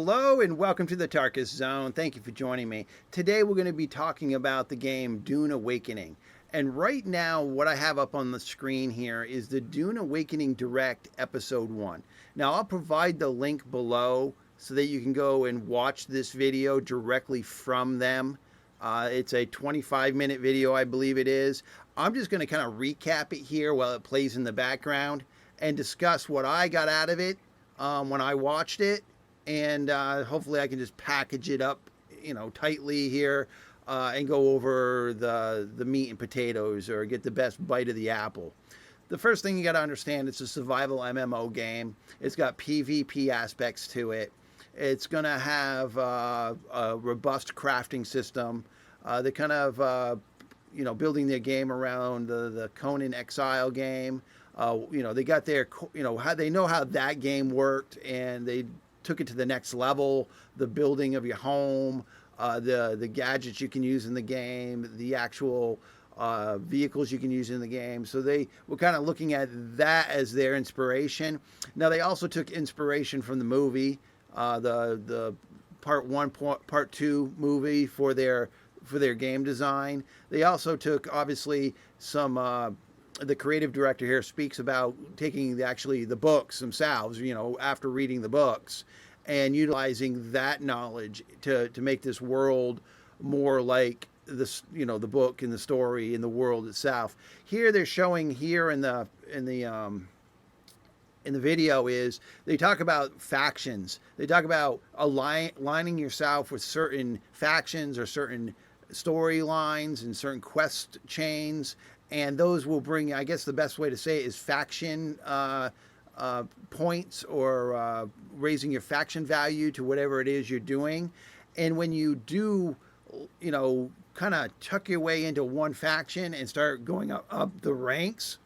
Hello and welcome to the Tarkus Zone. Thank you for joining me. Today we're going to be talking about the game Dune Awakening. And right now what I have up on the screen here is the Dune Awakening Direct Episode 1. Now I'll provide the link below so that you can go and watch this video directly from them. It's a 25-minute video, I believe it is. I'm just going to kind of recap it here while it plays in the background and discuss what I got out of it when I watched it. And hopefully I can just package it up, tightly here and go over the meat and potatoes or get the best bite of the apple. The first thing you got to understand, it's a survival MMO game. It's got PvP aspects to it. It's going to have a robust crafting system. They're kind of, building their game around the Conan Exile game. They got their, how they know how that game worked, and they took it to the next level. The building of your home, the gadgets you can use in the game, the actual vehicles you can use in the game. So they were kind of looking at that as their inspiration. Now they also took inspiration from the movie, the part 1, part 2 movie for their game design. They also took obviously some the creative director here speaks about taking the books themselves, after reading the books and utilizing that knowledge to make this world more like this, the book and the story and the world itself. Here they're showing here in the video is they talk about factions. They talk about aligning yourself with certain factions or certain storylines and certain quest chains. And those will bring, I guess the best way to say it is faction points, or raising your faction value to whatever it is you're doing. And when you do, kind of tuck your way into one faction and start going up the ranks,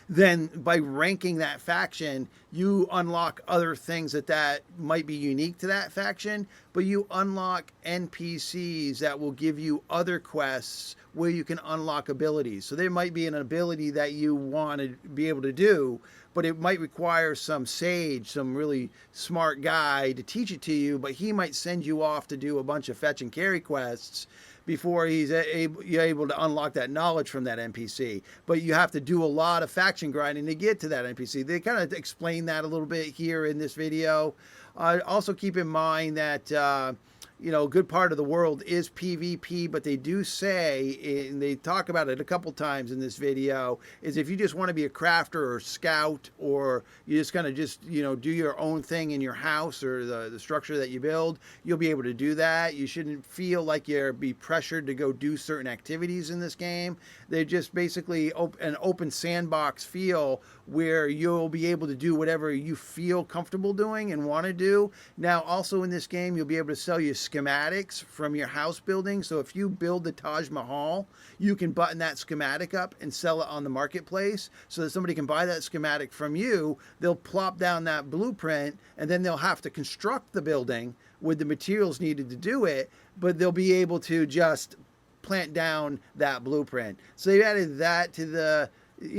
then by ranking that faction, you unlock other things that might be unique to that faction, but you unlock NPCs that will give you other quests where you can unlock abilities. So there might be an ability that you want to be able to do, but it might require some sage, some really smart guy to teach it to you, but he might send you off to do a bunch of fetch and carry quests before you're able to unlock that knowledge from that NPC. But you have to do a lot of faction grinding to get to that NPC. They kind of explain that a little bit here in this video. Also keep in mind that a good part of the world is PvP, but they do say, and they talk about it a couple times in this video, is if you just want to be a crafter or scout, or you just kind of do your own thing in your house or the structure that you build, you'll be able to do that. You shouldn't feel like you're be pressured to go do certain activities in this game. They're just basically an open sandbox feel where you'll be able to do whatever you feel comfortable doing and want to do. Now, also in this game, you'll be able to sell your schematics from your house building. So if you build the Taj Mahal, you can button that schematic up and sell it on the marketplace so that somebody can buy that schematic from you. They'll plop down that blueprint, and then they'll have to construct the building with the materials needed to do it, but they'll be able to just plant down that blueprint. So they added that to the,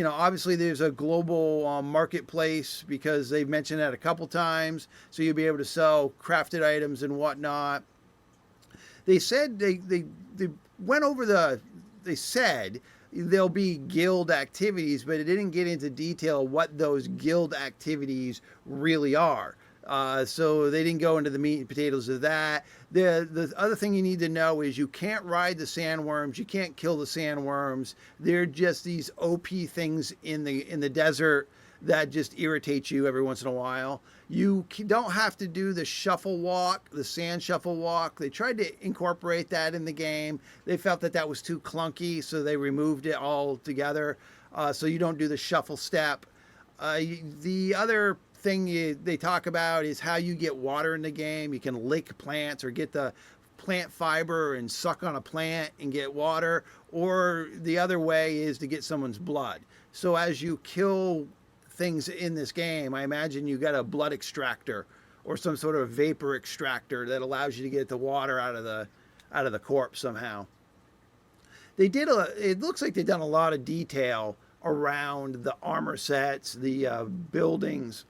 obviously there's a global marketplace because they've mentioned that a couple times. So you'll be able to sell crafted items and whatnot. They said they went over they said there'll be guild activities, but it didn't get into detail what those guild activities really are. So they didn't go into the meat and potatoes of that. The other thing you need to know is you can't ride the sandworms. You can't kill the sandworms. They're just these OP things in the desert that just irritate you every once in a while. You don't have to do the shuffle walk, the sand shuffle walk. They tried to incorporate that in the game. They felt that was too clunky, so they removed it all together. So you don't do the shuffle step. The other thing they talk about is how you get water in the game. You can lick plants or get the plant fiber and suck on a plant and get water, or the other way is to get someone's blood. So as you kill things in this game, I imagine you got a blood extractor or some sort of vapor extractor that allows you to get the water out of the corpse somehow. It looks like they've done a lot of detail around the armor sets, the buildings,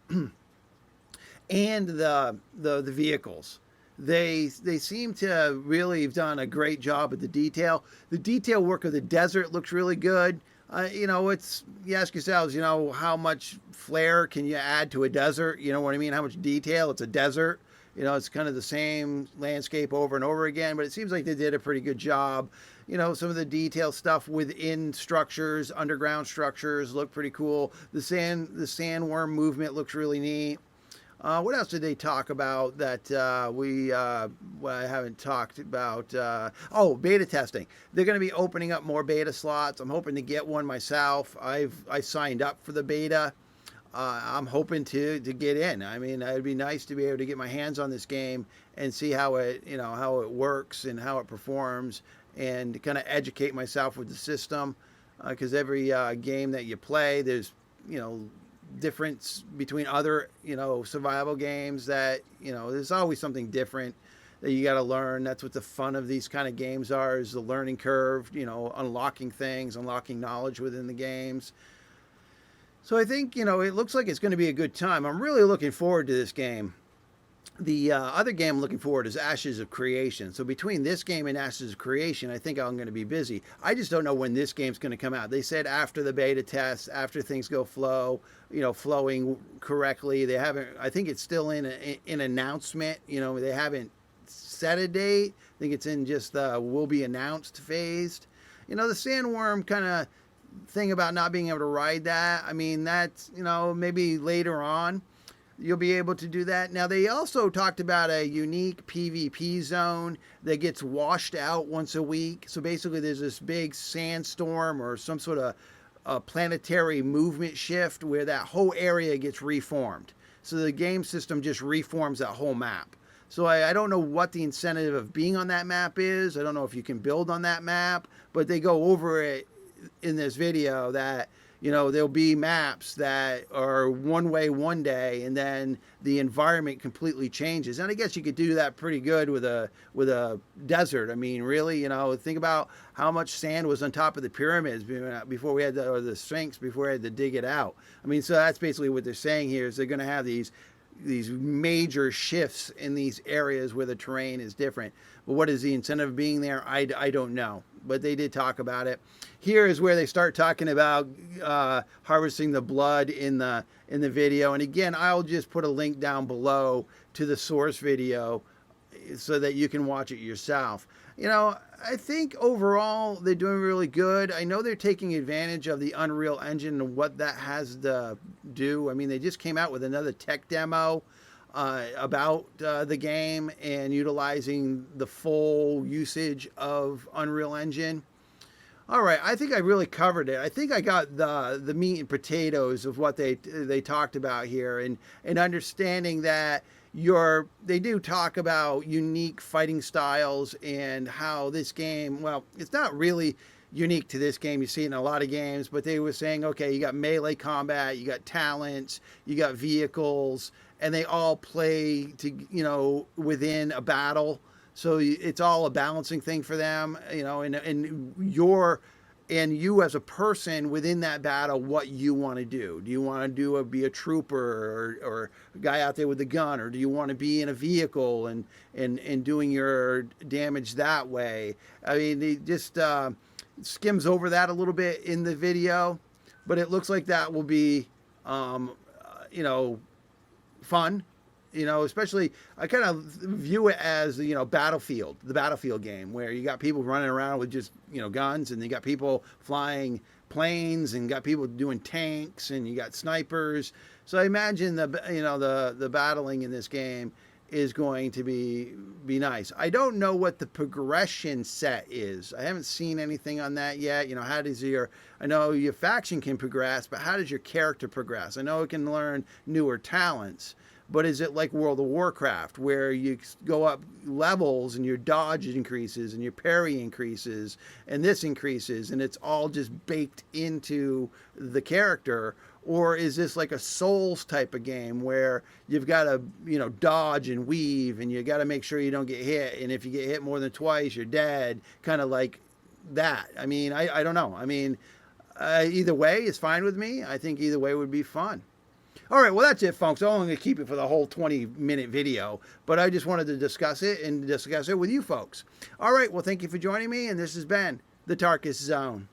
and the vehicles. They seem to really have done a great job at the detail. The detail work of the desert looks really good. It's, you ask yourselves, how much flair can you add to a desert? You know what I mean? How much detail? It's a desert. It's kind of the same landscape over and over again, but it seems like they did a pretty good job. Some of the detail stuff within structures, underground structures, look pretty cool. The sandworm movement looks really neat. What else did they talk about that I haven't talked about? Beta testing. They're going to be opening up more beta slots. I'm hoping to get one myself. I signed up for the beta. I'm hoping to get in. I mean, it'd be nice to be able to get my hands on this game and see how it works and how it performs, and kind of educate myself with the system. Because every game that you play, there's difference between other survival games that there's always something different that you got to learn. That's what the fun of these kind of games are, is the learning curve, unlocking things, unlocking knowledge within the games. So I think it looks like it's going to be a good time. I'm really looking forward to this game. The other game I'm looking forward to is Ashes of Creation. So between this game and Ashes of Creation, I think I'm going to be busy. I just don't know when this game's going to come out. They said after the beta test, after things go flowing correctly. They haven't. I think it's still in an announcement. They haven't set a date. I think it's in just the will be announced phased. The sandworm kind of thing about not being able to ride that. I mean, that's maybe later on you'll be able to do that. Now, they also talked about a unique PvP zone that gets washed out once a week. So basically, there's this big sandstorm or some sort of planetary movement shift where that whole area gets reformed. So the game system just reforms that whole map. So I don't know what the incentive of being on that map is. I don't know if you can build on that map, but they go over it in this video that there'll be maps that are one way one day, and then the environment completely changes. And I guess you could do that pretty good with a desert. I mean, really, think about how much sand was on top of the pyramids before we had or the Sphinx before we had to dig it out. I mean, so that's basically what they're saying here, is they're going to have these major shifts in these areas where the terrain is different. But what is the incentive of being there? I don't know. But they did talk about it. Here is where they start talking about harvesting the blood in the video. And again, I'll just put a link down below to the source video so that you can watch it yourself. I think overall they're doing really good. I know they're taking advantage of the Unreal Engine and what that has to do. I mean, they just came out with another tech demo about the game and utilizing the full usage of Unreal Engine. All right, I think I really covered it. I think I got the meat and potatoes of what they talked about here, and understanding that they do talk about unique fighting styles and how this game, well, it's not really unique to this game. You see it in a lot of games, but they were saying, okay, you got melee combat, you got talents, you got vehicles, and they all play to within a battle. So it's all a balancing thing for them, and you as a person within that battle, what you want to do. Do you want to be a trooper or a guy out there with a gun, or do you want to be in a vehicle and doing your damage that way? I mean, they just skims over that a little bit in the video, but it looks like that will be, fun. Especially I kind of view it as the battlefield game, where you got people running around with just guns, and you got people flying planes, and got people doing tanks, and you got snipers. So I imagine the battling in this game is going to be nice. I don't know what the progression set is. I haven't seen anything on that yet. How does I know your faction can progress, but how does your character progress? I know it can learn newer talents. But is it like World of Warcraft, where you go up levels and your dodge increases and your parry increases and this increases, and it's all just baked into the character? Or is this like a Souls type of game where you've got to, dodge and weave, and you got to make sure you don't get hit, and if you get hit more than twice, you're dead, kind of like that? I mean, I don't know. I mean, either way is fine with me. I think either way would be fun. All right, well, that's it, folks. I'm only going to keep it for the whole 20-minute video, but I just wanted to discuss it and discuss it with you folks. All right, well, thank you for joining me, and this has been the Tarkus Zone.